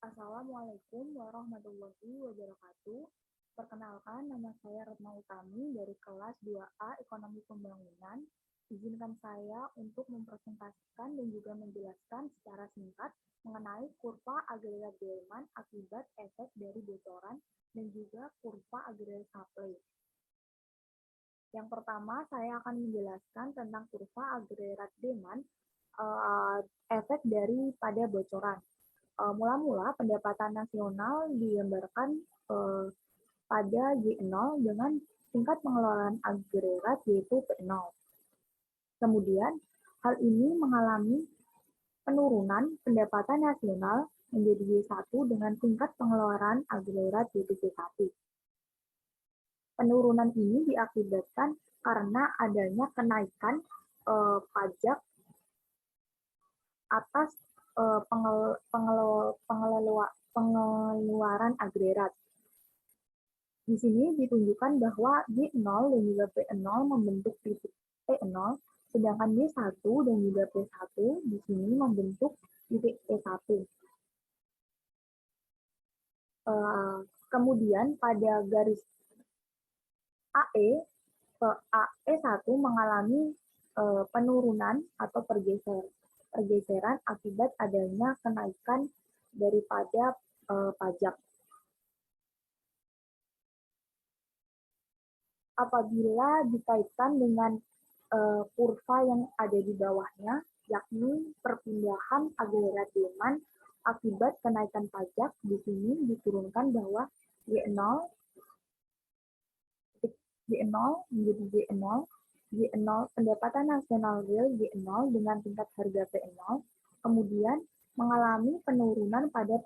Assalamualaikum warahmatullahi wabarakatuh. Perkenalkan, nama saya Retno Utami dari kelas 2A Ekonomi Pembangunan. Izinkan saya untuk mempresentasikan dan juga menjelaskan secara singkat mengenai kurva agregat demand akibat efek dari bocoran dan juga kurva agregat supply. Yang pertama, saya akan menjelaskan tentang kurva agregat demand efek daripada bocoran. Mula-mula pendapatan nasional digambarkan pada G0 dengan tingkat pengelolaan agregat yaitu P0. Kemudian, hal ini mengalami penurunan pendapatan nasional menjadi G1 dengan tingkat pengeluaran agregat yaitu G1. Penurunan ini diakibatkan karena adanya kenaikan pajak atas pengeluaran agregat. Di sini ditunjukkan bahwa G0 dan juga P0 membentuk titik P0, sedangkan G1 dan juga P1 di sini membentuk titik E1. Kemudian pada garis AE, AE1 mengalami penurunan atau pergeseran akibat adanya kenaikan daripada pajak. Apabila dikaitkan dengan kurva yang ada di bawahnya, yakni perpindahan agregat demand akibat kenaikan pajak, di sini diturunkan bahwa G0 menjadi G0 pendapatan nasional real G0 dengan tingkat harga P0, kemudian mengalami penurunan pada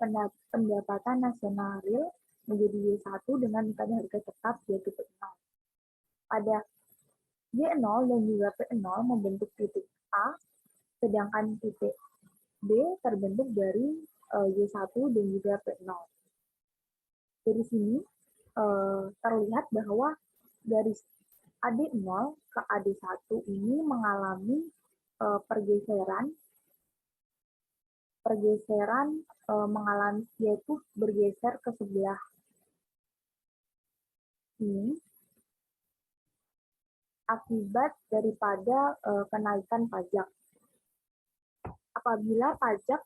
pendapatan nasional real menjadi G1 dengan tingkat harga tetap yaitu P0. Pada G0 dan juga P0 membentuk titik A, sedangkan titik B terbentuk dari G1 dan juga P0. Dari sini terlihat bahwa garis AD0 ke AD1 ini mengalami pergeseran mengalami yaitu bergeser ke sebelah ini akibat daripada kenaikan pajak. Apabila pajak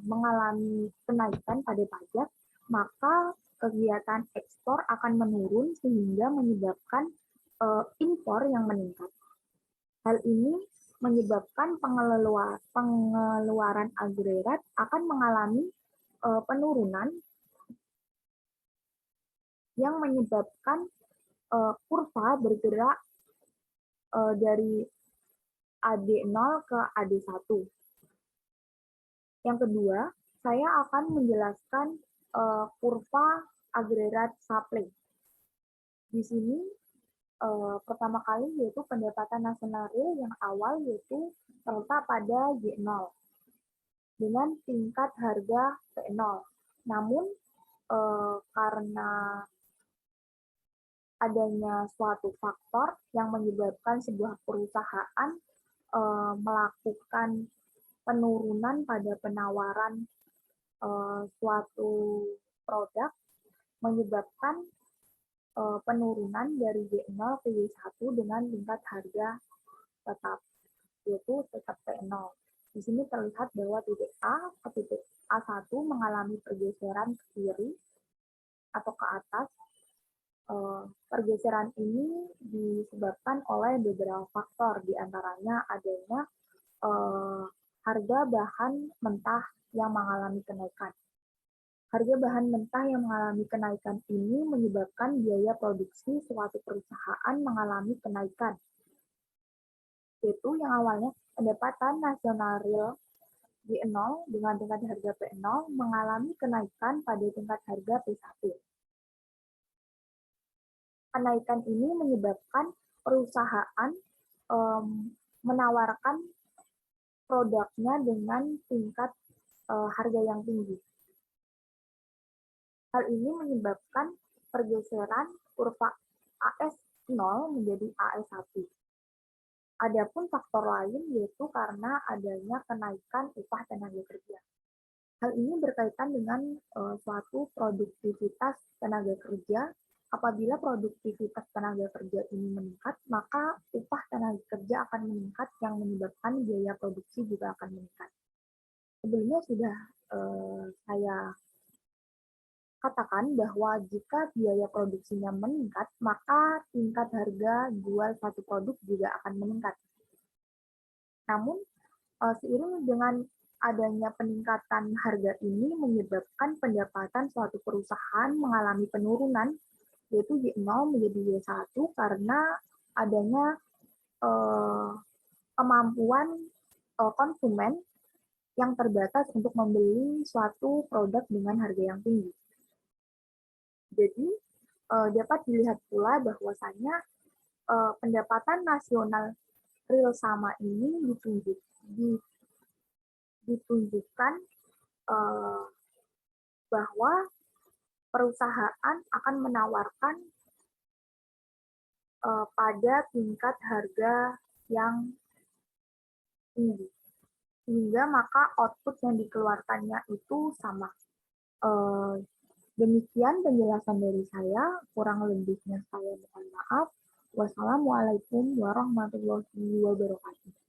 mengalami kenaikan pada pajak, maka kegiatan ekspor akan menurun sehingga menyebabkan impor yang meningkat. Hal ini menyebabkan pengeluaran agregat akan mengalami penurunan yang menyebabkan kurva bergerak dari AD0 ke AD1. Yang kedua, saya akan menjelaskan kurva agregat supply. Di sini pertama kali yaitu pendapatan nasional real yang awal yaitu terletak pada G0 dengan tingkat harga P0. Namun karena adanya suatu faktor yang menyebabkan sebuah perusahaan melakukan penurunan pada penawaran suatu produk menyebabkan penurunan dari G0 ke G1 dengan tingkat harga tetap, yaitu tetap P0. Di sini terlihat bahwa titik A ke titik A1 mengalami pergeseran ke kiri atau ke atas. Pergeseran ini disebabkan oleh beberapa faktor, diantaranya adanya harga bahan mentah yang mengalami kenaikan. Harga bahan mentah yang mengalami kenaikan ini menyebabkan biaya produksi suatu perusahaan mengalami kenaikan, yaitu yang awalnya pendapatan nasional real G0 dengan tingkat harga P0 mengalami kenaikan pada tingkat harga P1. Kenaikan ini menyebabkan perusahaan menawarkan produknya dengan tingkat harga yang tinggi. Hal ini menyebabkan pergeseran kurva AS0 menjadi AS1. Adapun faktor lain yaitu karena adanya kenaikan upah tenaga kerja. Hal ini berkaitan dengan suatu produktivitas tenaga kerja. Apabila produktivitas tenaga kerja ini meningkat, maka upah tenaga kerja akan meningkat yang menyebabkan biaya produksi juga akan meningkat. Sebelumnya sudah saya katakan bahwa jika biaya produksinya meningkat, maka tingkat harga jual satu produk juga akan meningkat. Namun, seiring dengan adanya peningkatan harga ini menyebabkan pendapatan suatu perusahaan mengalami penurunan, yaitu Y0 menjadi Y1 karena adanya kemampuan konsumen yang terbatas untuk membeli suatu produk dengan harga yang tinggi. Jadi, dapat dilihat pula bahwasanya pendapatan nasional real sama ini ditunjukkan bahwa perusahaan akan menawarkan pada tingkat harga yang tinggi, sehingga maka output yang dikeluarkannya itu sama. Demikian penjelasan dari saya, kurang lebihnya saya mohon maaf. Wassalamualaikum warahmatullahi wabarakatuh.